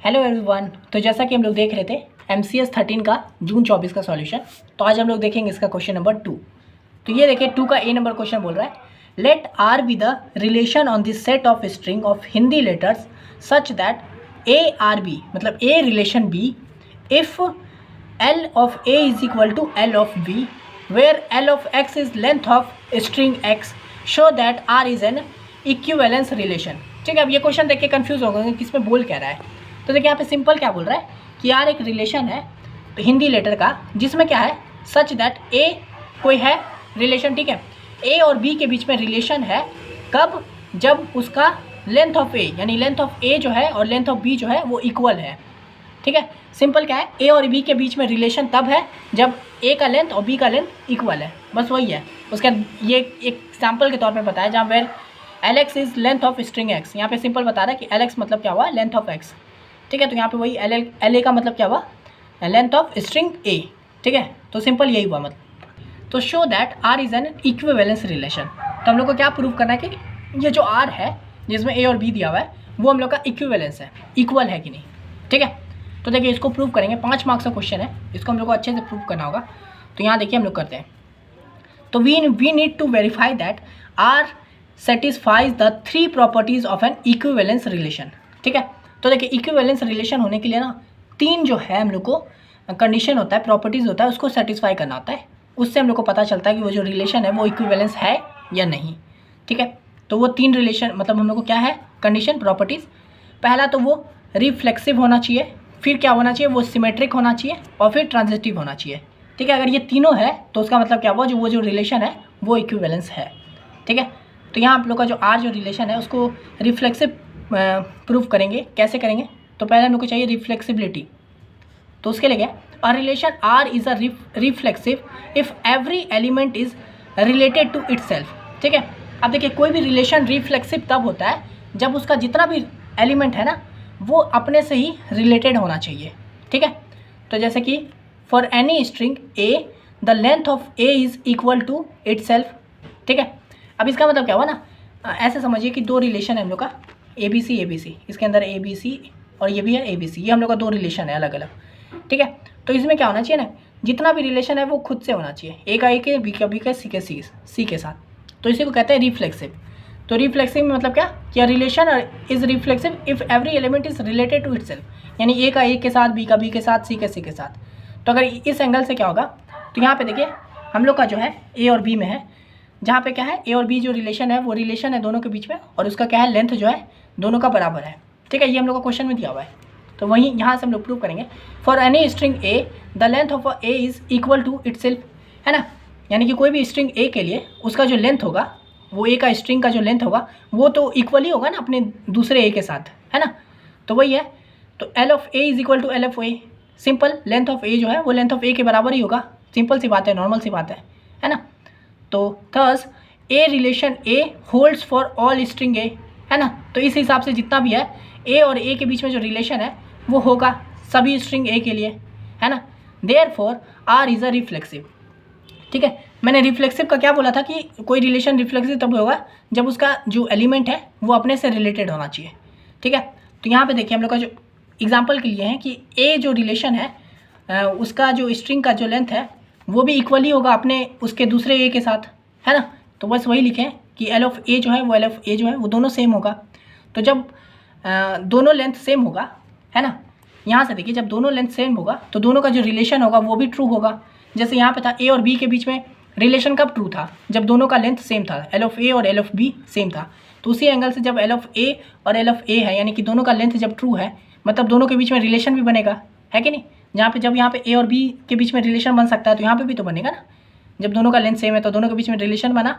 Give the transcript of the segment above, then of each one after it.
Hello everyone. तो जैसा कि हम लोग देख रहे थे MCS 13 का जून 24 का सॉल्यूशन, तो आज हम लोग देखेंगे इसका क्वेश्चन नंबर 2। तो ये देखिए 2 का ए नंबर क्वेश्चन बोल रहा है, let R be the relation on this set of string of Hindi letters such that A R B, मतलब A relation B, if L of A is equal to L of B, where L of X is length of string X, show that R is an equivalence relation। ठीक है, अब ये question देख के confuse हो गए कि इसमें बोल क्या रहा है। तो देखिए यहाँ पे सिंपल क्या बोल रहा है कि यार एक रिलेशन है तो हिंदी लेटर का, जिसमें क्या है सच दैट ए कोई है रिलेशन, ठीक है, ए और बी के बीच में रिलेशन है। कब? जब उसका लेंथ ऑफ ए, यानी लेंथ ऑफ ए जो है और लेंथ ऑफ बी जो है वो इक्वल है। ठीक है, सिंपल क्या है, ए और बी के बीच में रिलेशन तब है जब ए का लेंथ और बी का लेंथ इक्वल है, बस वही है। उसका ये एक एग्जाम्पल के तौर पे बताया जहाँ where Lx is length of string x। यहाँ पे सिंपल बता रहा है कि Lx मतलब क्या हुआ, लेंथ ऑफ x। ठीक है, तो यहाँ पे वही LA का मतलब क्या हुआ, लेंथ ऑफ स्ट्रिंग A। ठीक है, तो सिंपल यही हुआ मतलब। तो show that R is an equivalence relation. तो हम लोग को क्या प्रूव करना है कि ये जो R है जिसमें A और B दिया हुआ है वो हम लोग का इक्विवेलेंस है, इक्वल है कि नहीं। ठीक है, तो देखिए इसको प्रूव करेंगे, 5 मार्क्स का क्वेश्चन है, इसको हम लोग को अच्छे से प्रूव करना होगा। तो यहाँ देखिए हम लोग करते हैं। तो we need to verify that R satisfies the 3 properties of an equivalence relation. ठीक है, तो देखिए इक्विवेलेंस रिलेशन होने के लिए ना 3 जो है हम लोग को कंडीशन होता है, प्रॉपर्टीज़ होता है, उसको सेटिस्फाई करना होता है। उससे हम लोग को पता चलता है कि वो जो रिलेशन है वो इक्विवेलेंस है या नहीं। ठीक है, तो वो 3 रिलेशन मतलब हम लोग को क्या है कंडीशन, प्रॉपर्टीज़। पहला तो वो रिफ्लेक्सिव होना चाहिए, फिर क्या होना चाहिए, वो सिमेट्रिक होना चाहिए, और फिर ट्रांजिटिव होना चाहिए। ठीक है, अगर ये तीनों है तो उसका मतलब क्या हुआ, जो वो जो रिलेशन है वो इक्विवेलेंस है। ठीक है, तो यहाँ आप लोग का जो आर जो रिलेशन है उसको रिफ्लेक्सिव प्रूफ करेंगे। कैसे करेंगे? तो पहले हम लोग को चाहिए रिफ्लेक्सिबिलिटी। तो उसके लिए क्या, a relation R is a reflexive if every element is related to itself. ठीक है, अब देखिए कोई भी रिलेशन रिफ्लेक्सिव तब होता है जब उसका जितना भी एलिमेंट है ना वो अपने से ही रिलेटेड होना चाहिए। ठीक है, तो जैसे कि for any string a the length of A is equal to itself. ठीक है, अब इसका मतलब क्या हुआ ना, ऐसे समझिए कि 2 रिलेशन है हम लोग का ए बी सी, इसके अंदर ए बी सी और ये भी है ए बी सी, ये हम लोग का 2 रिलेशन है अलग अलग। ठीक है, तो इसमें क्या होना चाहिए ना, जितना भी रिलेशन है वो खुद से होना चाहिए, ए का ए के, बी का बी का, सी के साथ। तो इसी को कहते हैं रिफ्लेक्सिव। तो रिफ्लेक्सिव में मतलब क्या relation is reflexive if every element is related to itself, यानी ए का ए के साथ, बी का बी के साथ, सी के साथ। तो अगर इस एंगल से क्या होगा, तो यहाँ पे देखिए हम लोग का जो है ए और बी में है, जहाँ पे क्या है ए और बी जो रिलेशन है वो रिलेशन है दोनों के बीच में, और उसका क्या है लेंथ जो है दोनों का बराबर है। ठीक है, ये हम लोग का क्वेश्चन में दिया हुआ है। तो वहीं यहाँ से हम लोग प्रूव करेंगे, for any string a the length of A is equal to itself, है ना, यानी कि कोई भी स्ट्रिंग ए के लिए उसका जो लेंथ होगा, वो ए का स्ट्रिंग का जो लेंथ होगा वो तो इक्वल ही होगा ना अपने दूसरे ए के साथ, है ना। तो वही है, तो L of A is equal to L of A. Simple, length of A जो है वो लेंथ ऑफ ए के बराबर ही होगा, सिंपल सी बात है, नॉर्मल सी बात है ना। तो thus A relation A holds for all string A, है ना। तो इस हिसाब से जितना भी है ए और ए के बीच में जो रिलेशन है वो होगा सभी स्ट्रिंग ए के लिए, है ना। Therefore R is a reflexive. ठीक है, मैंने रिफ्लेक्सिव का क्या बोला था कि कोई रिलेशन रिफ्लेक्सिव तब होगा जब उसका जो एलिमेंट है वो अपने से रिलेटेड होना चाहिए। ठीक है, तो यहाँ पे देखिए हम लोग का जो एग्जांपल के लिए है कि ए जो रिलेशन है उसका जो स्ट्रिंग का जो लेंथ है वो भी इक्वल ही होगा अपने उसके दूसरे ए के साथ, है ना। तो बस वही लिखें कि एल ऑफ ए जो है वो एल ऑफ ए जो है वो दोनों सेम होगा। तो जब दोनों लेंथ सेम होगा, है ना, यहाँ से देखिए जब दोनों लेंथ सेम होगा तो दोनों का जो रिलेशन होगा वो भी ट्रू होगा। जैसे यहाँ पे था ए और बी के बीच में रिलेशन कब ट्रू था, जब दोनों का लेंथ सेम था, एल ऑफ ए और एल ऑफ बी सेम था। तो उसी एंगल से जब एल ऑफ ए और एल ऑफ ए है, यानी कि दोनों का लेंथ जब ट्रू है, मतलब दोनों के बीच में रिलेशन भी बनेगा, है कि नहीं। जहाँ पे जब यहाँ पे ए और बी के बीच में रिलेशन बन सकता है तो यहाँ पे भी तो बनेगा ना, जब दोनों का लेंथ सेम है तो दोनों के बीच में रिलेशन बना,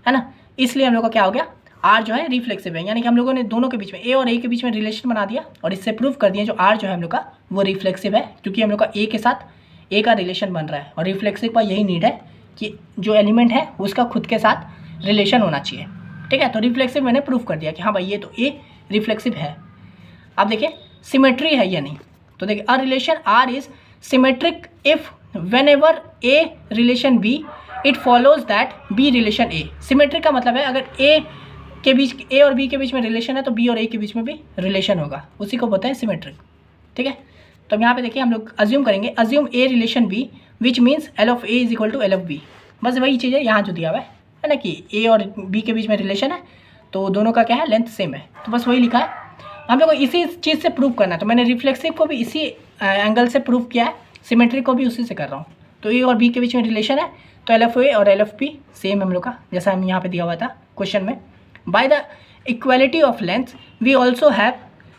है ना। इसलिए हम लोग का क्या हो गया, आर जो है रिफ्लेक्सिव है, यानी कि हम लोगों ने दोनों के बीच में ए और ए के बीच में रिलेशन बना दिया और इससे प्रूव कर दिया जो आर जो है हम लोग का वो रिफ्लेक्सिव है, क्योंकि हम लोग का ए के साथ ए का रिलेशन बन रहा है। और रिफ्लेक्सिव का यही नीड है कि जो एलिमेंट है उसका खुद के साथ रिलेशन होना चाहिए। ठीक है, तो रिफ्लेक्सिव मैंने प्रूव कर दिया कि हाँ भाई ये तो ए रिफ्लेक्सिव है। अब देखिए सिमेट्री है या नहीं, तो देखिए a relation R is symmetric if whenever a relation b it follows that b relation a. Symmetric का मतलब है अगर ए के बीच, ए और बी के बीच में रिलेशन है तो बी और ए के बीच में भी रिलेशन होगा, उसी को बोलते हैं सिमेट्रिक। ठीक है। तो अब यहाँ पे देखिए हम लोग अज्यूम करेंगे, assume A relation b which means L of a is equal to L of b. बस वही चीज़ है यहाँ जो दिया हुआ है ना, कि ए और बी के बीच में रिलेशन है, तो दोनों का क्या है, लेंथ सेम है, तो बस वही लिखा है। हम लोग को इसी चीज़ से प्रूव करना है, तो मैंने रिफ्लेक्सिव को भी इसी एंगल से प्रूव किया है, सिमेट्रिक को भी उसी से कर रहा हूँ। तो ए और बी के बीच में रिलेशन है, तो एल ऑफ ए और एल ऑफ बी सेम हम लोग का, जैसा हम यहाँ पे दिया हुआ था क्वेश्चन में। By the equality of length we also have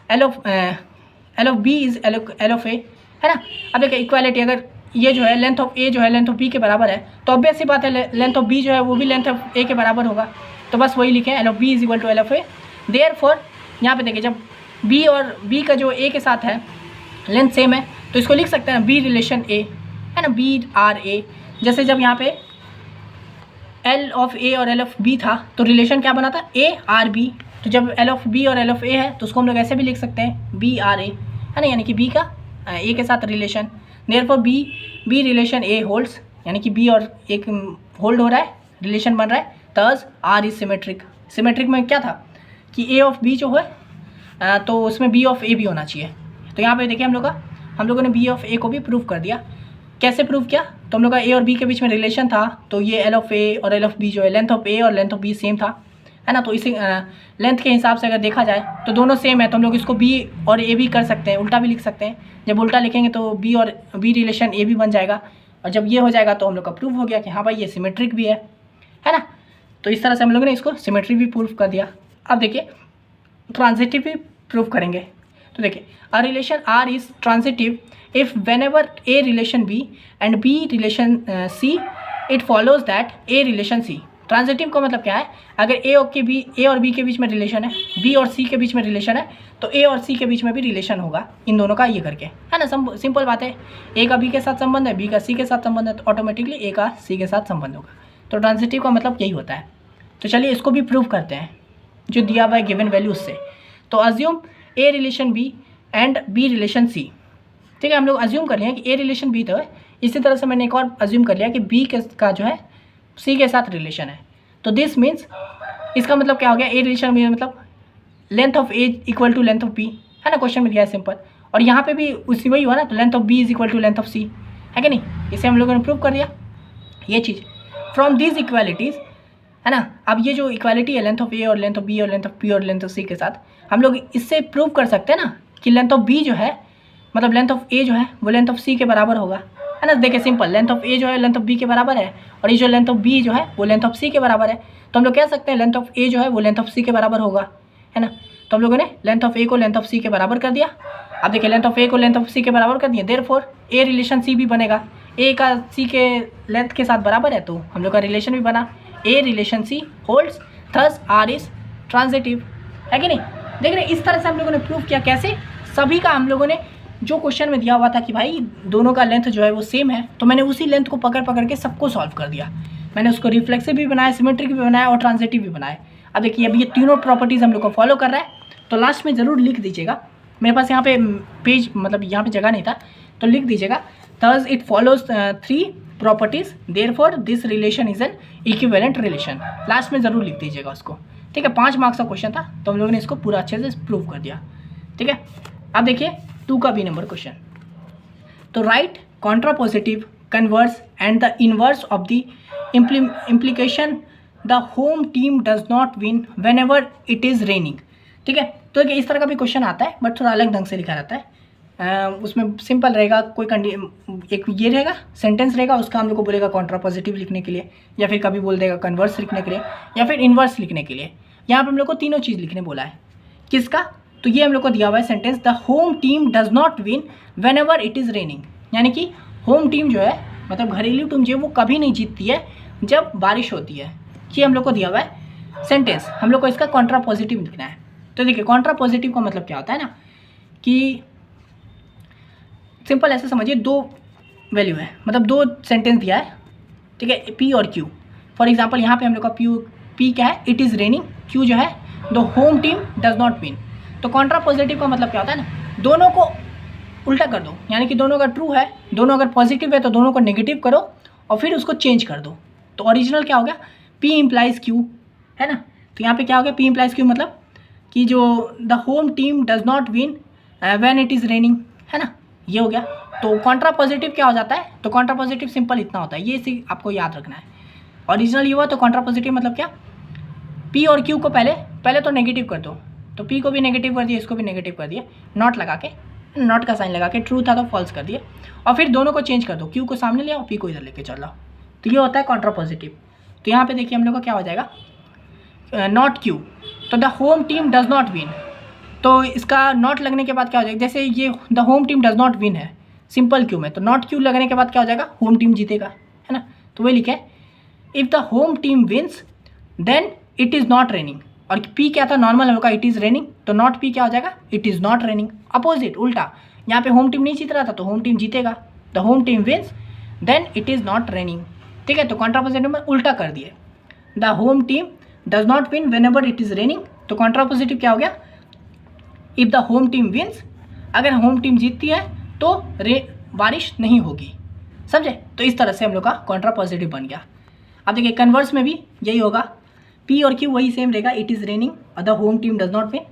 L of B is L of ए, है ना। अब देखिए इक्वालिटी, अगर ये जो है लेंथ ऑफ ए जो है लेंथ ऑफ बी के बराबर है, तो ऑब्वियस सी बात है लेंथ ऑफ बी जो है वो भी लेंथ ऑफ ए के बराबर होगा, तो बस वही लिखें, L of B is equal to L of a. Therefore यहाँ पे देखिए जब बी और बी का जो ए के साथ है लेंथ सेम है, तो इसको लिख सकते हैं बी रिलेशन ए, है ना, बी आर ए। जैसे जब यहाँ पे एल ऑफ ए और एल ऑफ बी था, तो रिलेशन क्या बना था, ए आर बी। तो जब एल ऑफ बी और एल ऑफ ए है, तो उसको हम लोग ऐसे भी लिख सकते हैं बी आर ए, है ना, यानी कि बी का ए के साथ relation. Therefore B relation A holds, यानी कि बी और एक होल्ड हो रहा है, रिलेशन बन रहा है, तस आर इज सिमेट्रिक। सिमेट्रिक में क्या था कि ए ऑफ बी जो है तो उसमें बी ऑफ ए भी होना चाहिए। तो यहाँ पे देखिए हम लोगों ने बी ऑफ ए को भी प्रूव कर दिया। कैसे प्रूव किया, तो हम लोग का ए और बी के बीच में रिलेशन था, तो ये एल ऑफ ए और एल ऑफ बी जो है, लेंथ ऑफ ए और लेंथ ऑफ बी सेम था, है ना। तो इसी लेंथ के हिसाब से अगर देखा जाए तो दोनों सेम है, तो हम लोग इसको बी और ए भी कर सकते हैं, उल्टा भी लिख सकते हैं। जब उल्टा लिखेंगे तो बी और बी रिलेशन ए भी बन जाएगा, और जब ये हो जाएगा तो हम लोग का प्रूव हो गया कि हाँ भाई ये सिमेट्रिक भी है ना। तो इस तरह से हम लोगों ने इसको सिमेट्रिक भी प्रूव कर दिया। अब देखिए ट्रांजिटिव भी प्रूव करेंगे। तो देखिए a relation R is transitive if whenever a relation B and B relation c it follows that a relation c. Transitive का मतलब क्या है, अगर ए और बी के बीच में रिलेशन है, बी और सी के बीच में रिलेशन है, तो ए और सी के बीच में भी रिलेशन होगा इन दोनों का, ये करके, है ना। सिंपल बात है, ए का बी के साथ संबंध है, बी का सी के साथ संबंध है, तो ऑटोमेटिकली ए का सी के साथ संबंध होगा। तो ट्रांजिटिव का मतलब यही होता है। तो चलिए इसको भी प्रूव करते हैं जो दिया हुआ है गिवन वैल्यूज से। तो assume A relation B and B relation C. ठीक है, हम लोग अज्यूम कर लिया कि ए रिलेशन बी तो है, इसी तरह से मैंने एक और अज्यूम कर लिया कि बी का जो है सी के साथ रिलेशन है। तो दिस मीन्स, इसका मतलब क्या हो गया, ए रिलेशन बी मतलब length of a equal to length of b, है ना, क्वेश्चन में दिया है सिंपल। और यहाँ पे भी उसी वही हुआ ना, तो length of B is equal to length of C, है कि नहीं। इसे हम लोगों ने प्रूव कर दिया ये चीज़ फ्रॉम दिस इक्वालिटीज़, है ना। अब ये जो इक्वालिटी है लेंथ ऑफ ए और लेंथ ऑफ बी और लेंथ ऑफ पी और लेंथ ऑफ सी के साथ, हम लोग इससे प्रूव कर सकते हैं ना कि लेंथ ऑफ बी जो है, मतलब लेंथ ऑफ ए जो है वो लेंथ ऑफ सी के बराबर होगा, है ना। देखिए सिंपल, लेंथ ऑफ ए जो है लेंथ ऑफ बी के बराबर है, और ये जो लेंथ ऑफ बी जो है वो लेंथ ऑफ सी के बराबर है। तो हम लोग कह सकते हैं लेंथ ऑफ ए जो है वो लेंथ ऑफ सी के बराबर होगा, है ना। तो हम लोगों ने लेंथ ऑफ ए को लेंथ ऑफ सी के बराबर कर दिया। अब देखिए लेंथ ऑफ ए को लेंथ ऑफ सी के बराबर कर दिया, देयरफॉर ए रिलेशन सी भी बनेगा, ए का सी के लेंथ के साथ बराबर है, तो हम लोग का रिलेशन भी बना, A relation C holds thus R is transitive, है कि नहीं। देख रहे इस तरह से हम लोगों ने प्रूव किया। कैसे, सभी का हम लोगों ने जो क्वेश्चन में दिया हुआ था कि भाई दोनों का लेंथ जो है वो सेम है, तो मैंने उसी लेंथ को पकड़ के सबको सॉल्व कर दिया। मैंने उसको रिफ्लेक्सिव भी बनाया, सिमेट्रिक भी बनाया और ट्रांजिटिव भी बनाया। अब देखिए अभी ये तीनों प्रॉपर्टीज़ हम लोग को फॉलो कर रहा है, तो लास्ट में ज़रूर लिख दीजिएगा। मेरे पास यहाँ पे पेज, मतलब यहाँ पे जगह नहीं था, तो लिख दीजिएगा, thus it follows 3 properties, therefore this relation is an equivalent relation. Last में ज़रूर लिख दीजिएगा उसको, ठीक है। 5 मार्क्स का क्वेश्चन था, तो हम लोगों ने इसको पूरा अच्छे से प्रूव कर दिया, ठीक है। अब देखिए 2 का बी नंबर क्वेश्चन। तो right contrapositive, converse and the inverse of the implication the home team does not win whenever it is raining। ठीक है, तो इस तरह का भी क्वेश्चन आता है, बट थोड़ा अलग ढंग से लिखा रहता है। उसमें सिंपल रहेगा, कोई एक ये रहेगा सेंटेंस रहेगा, उसका हम लोग को बोलेगा कॉन्ट्रापोजिटिव लिखने के लिए, या फिर कभी बोल देगा कन्वर्स लिखने के लिए, या फिर इन्वर्स लिखने के लिए। यहाँ पर हम लोग को तीनों चीज़ लिखने बोला है। किसका, तो ये हम लोग को दिया हुआ है sentence, the home team does not win whenever it is raining, यानी कि होम टीम जो है, मतलब घरेलू टीम जो है वो कभी नहीं जीतती है जब बारिश होती है। ये हम लोग को दिया हुआ है सेंटेंस, हम लोग को इसका कॉन्ट्रापोजिटिव लिखना है। तो देखिए कॉन्ट्रापोजिटिव का मतलब क्या होता है ना, कि सिंपल ऐसे समझिए, 2 वैल्यू है, मतलब 2 सेंटेंस दिया है, ठीक है, पी और क्यू। फॉर एग्जांपल यहाँ पे हम लोग का पी क्या है, इट इज़ रेनिंग, क्यू जो है the home team does not win. तो कॉन्ट्रापोजिटिव का मतलब क्या होता है ना, दोनों को उल्टा कर दो, यानी कि दोनों अगर ट्रू है, दोनों अगर पॉजिटिव है तो दोनों को नेगेटिव करो और फिर उसको चेंज कर दो। तो ओरिजिनल क्या हो गया, P इम्प्लाइज Q, है ना। तो यहाँ पे क्या हो गया, P इम्प्लाइज Q मतलब कि जो the home team does not win when it is raining, है ना, ये हो गया। तो कॉन्ट्रा पॉजिटिव क्या हो जाता है, तो कॉन्ट्रा पॉजिटिव सिंपल इतना होता है, ये इसी आपको याद रखना है। ओरिजिनल ये हुआ तो कॉन्ट्रा पॉजिटिव मतलब क्या, पी और क्यू को पहले तो नेगेटिव कर दो, तो पी को भी नेगेटिव कर दिया, इसको भी नेगेटिव कर दिया, नॉट लगा के, नॉट का साइन लगा के, ट्रू था तो फॉल्स कर दिया, और फिर दोनों को चेंज कर दो, क्यू को सामने ले आओ, पी को इधर लेके चलो, तो ये होता है कॉन्ट्रा पॉजिटिव। तो यहाँ पे देखिए हम लोग का क्या हो जाएगा, नॉट क्यू, तो the home team does not win, तो इसका नॉट लगने के बाद क्या हो जाएगा, जैसे ये the home team does not win है सिंपल क्यू में, तो नॉट क्यू लगने के बाद क्या हो जाएगा, होम टीम जीतेगा, है ना, तो वही लिखे if the home team wins then it is not raining, और पी क्या था, नॉर्मल होगा, इट इज़ रेनिंग, तो नॉट पी क्या हो जाएगा, it is not raining, opposite उल्टा, यहाँ पे होम टीम नहीं जीत रहा था तो होम टीम जीतेगा, the home team wins then it is not raining, ठीक है, तो कॉन्ट्रापोजिटिव में उल्टा कर दिए, the home team does not win whenever it is raining, तो कॉन्ट्रापोजिटिव क्या हो गया, if the home team wins, अगर होम टीम जीतती है तो बारिश नहीं होगी, समझे, तो इस तरह से हम लोग का कॉन्ट्रापोजिटिव बन गया। अब देखिए कन्वर्स में भी यही होगा, पी और क्यू वही सेम रहेगा, इट इज़ रेनिंग और the home team does not win,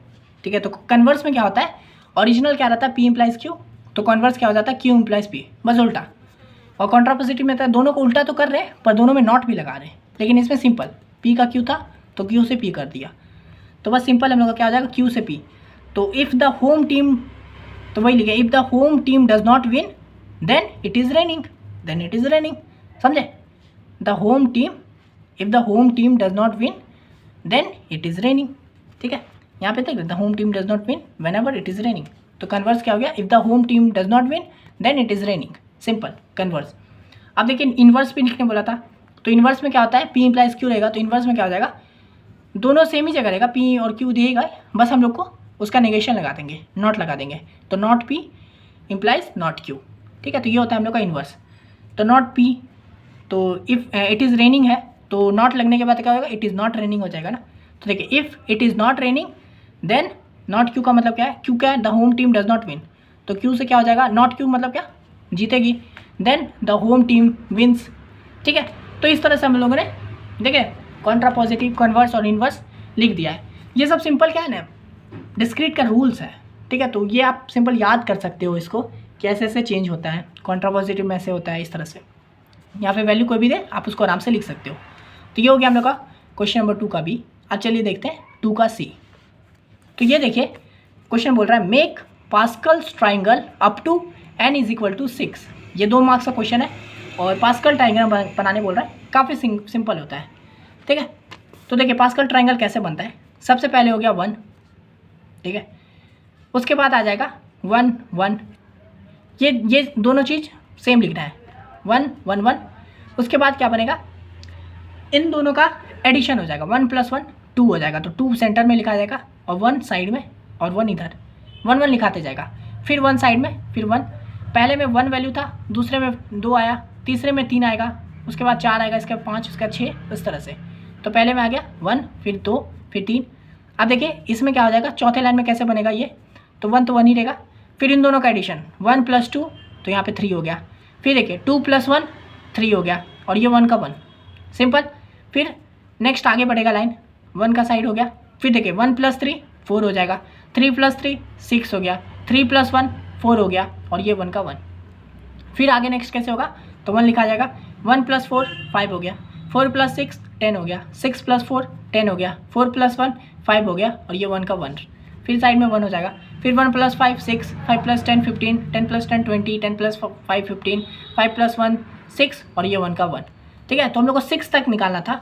ठीक है, तो कन्वर्स में क्या होता है, ओरिजिनल क्या रहता है, पी इम्प्लाइज क्यू, तो कन्वर्स क्या हो जाता है, क्यू इम्प्लाइज पी, बस उल्टा, और कॉन्ट्रापोजिटिव में था दोनों को उल्टा तो कर रहे हैं पर दोनों में नॉट भी लगा रहे हैं, लेकिन इसमें सिंपल पी का क्यू था तो क्यू से पी कर दिया, तो बस सिंपल हम लोग का क्या हो जाएगा, क्यू से पी, तो इफ़ द होम टीम, तो वही लिखे if the home team does not win then it is raining, then it is raining, समझे, the home team, if the home team does not win then it is raining, ठीक है, यहाँ पे देख the home team does not win whenever it is raining, तो converse क्या हो गया, if the home team does not win then it is raining, simple converse. अब देखिए इन्वर्स भी लिखने बोला था, तो इन्वर्स में क्या होता है, पी इम्प्लाइज क्यू रहेगा, तो इन्वर्स में क्या हो जाएगा, दोनों सेम ही जगह रहेगा, पी और क्यू दिएगा, बस हम लोग को उसका नेगेशन लगा देंगे, नॉट लगा देंगे, तो not P implies not Q, ठीक है, तो ये होता है हम लोग का इन्वर्स, तो नॉट पी, तो इफ़ इट इज़ रेनिंग है तो नॉट लगने के बाद क्या होगा, इट इज़ नॉट रेनिंग हो जाएगा ना, तो देखिए if it is not raining then not Q का मतलब क्या है, क्यू क्या है, the home team does not win, तो क्यू से क्या हो जाएगा, नॉट क्यू मतलब क्या, जीतेगी, then the home team wins, ठीक है, तो इस तरह से हम लोगों ने देखिए कॉन्ट्रापोजिटिव, कन्वर्स और इन्वर्स लिख दिया है। ये सब सिंपल क्या है ना, डिस्क्रीट का रूल्स है, ठीक है, तो ये आप सिंपल याद कर सकते हो इसको, कैसे ऐसे चेंज होता है, कॉन्ट्रापोजिटिव में ऐसे होता है, इस तरह से यहाँ पे वैल्यू कोई भी दे आप उसको आराम से लिख सकते हो। तो ये हो गया हम लोग का क्वेश्चन नंबर 2 का बी। अब चलिए देखते हैं 2 का सी। तो ये देखिए क्वेश्चन बोल रहा है make Pascal's triangle up to n is equal to 6, ये 2 मार्क्स का क्वेश्चन है और पास्कल ट्राइंगल बनाने बोल रहा है, काफ़ी सिंपल होता है, ठीक है। तो देखिए पास्कल ट्राइंगल कैसे बनता है, सबसे पहले हो गया 1, ठीक है, उसके बाद आ जाएगा 1 1, ये दोनों चीज़ सेम लिखना है, 1 1 1, उसके बाद क्या बनेगा, इन दोनों का एडिशन हो जाएगा, 1 + 1 2 हो जाएगा, तो 2 सेंटर में लिखा जाएगा और 1 साइड में और 1 इधर, 1 1 लिखाते जाएगा, फिर 1 साइड में, फिर 1, पहले में 1 वैल्यू था, दूसरे में 2 आया, तीसरे में 3 आएगा, उसके बाद 4 आएगा, इसके बाद 5, उसके बाद 6, इस तरह से। तो पहले में आ गया 1, फिर 2, फिर 3। अब देखिए इसमें क्या हो जाएगा, चौथे लाइन में कैसे बनेगा ये, तो 1 तो 1 ही रहेगा, फिर इन दोनों का एडिशन 1 + 2, तो यहाँ पे 3 हो गया, फिर देखिए 2 + 1 3 हो गया, और ये 1 का 1, सिंपल। फिर नेक्स्ट आगे बढ़ेगा लाइन, 1 का साइड हो गया, फिर देखिए 1 + 3 4 हो जाएगा, 3 + 3 6 हो गया, 3 + 1 4 हो गया, और ये 1 का 1। फिर आगे नेक्स्ट कैसे होगा, तो 1 लिखा जाएगा, 1 + 4 5 हो गया, 4 + 6 10 हो गया, 6 + 4 10 हो गया, 4 + 1 5 हो गया, और ये 1 का 1। फिर साइड में 1 हो जाएगा, फिर 1 + 5 6, 5 + 10 15, 10 + 10 20, 10 + 5 15, 5 + 1 6, और ये 1 का 1, ठीक है। तो हम लोग को 6 तक निकालना था,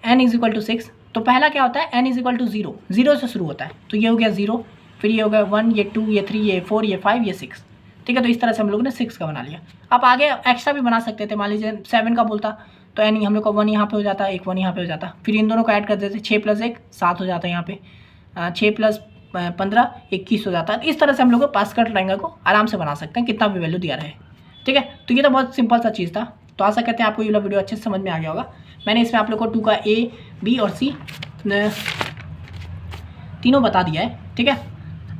n = 6, तो पहला क्या होता है, n = 0, 0 से शुरू होता है, तो ये हो गया 0, फिर ये हो गया 1, ये 2, ये 3, ये 4, ये 5, ये 6, ठीक है। तो इस तरह से हम लोगों ने 6 का बना लिया। आप आगे एक्स्ट्रा भी बना सकते थे, मान लीजिए 7 का बोलता तो n हम लोग का 1 यहाँ पे हो जाता, एक 1 यहाँ पे हो जाता, फिर इन दोनों को ऐड कर देते, 6 + 1 7 हो जाता है, यहाँ पे 6 + 15 21 हो जाता है। इस तरह से हम लोग को पास्कल ट्रायंगल को आराम से बना सकते हैं, कितना भी वैल्यू दिया रहे, ठीक है। तो ये तो बहुत सिंपल सा चीज़ था। तो आशा करते हैं आपको ये वीडियो अच्छे से समझ में आ गया होगा। मैंने इसमें आप लोग को 2 का A, B और C तीनों बता दिया है, ठीक है।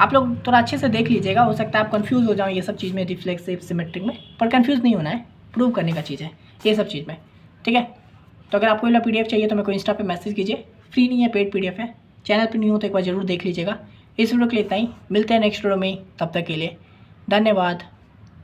आप लोग थोड़ा अच्छे से देख लीजिएगा, हो सकता है आप कंफ्यूज हो जाओ ये सब चीज़ में, रिफ्लेक्सिव सिमेट्रिक में, पर कंफ्यूज नहीं होना है, प्रूव करने का चीज़ है ये सब चीज़ में, ठीक है। तो अगर आपको ये PDF चाहिए तो मेरे को इंस्टा पे मैसेज कीजिए, फ्री नहीं है, पेड PDF है, चैनल पर नहीं हो तो एक बार जरूर देख लीजिएगा। इस वीडियो के लिए इतना ही, मिलते हैं नेक्स्ट वीडियो में, तब तक के लिए धन्यवाद।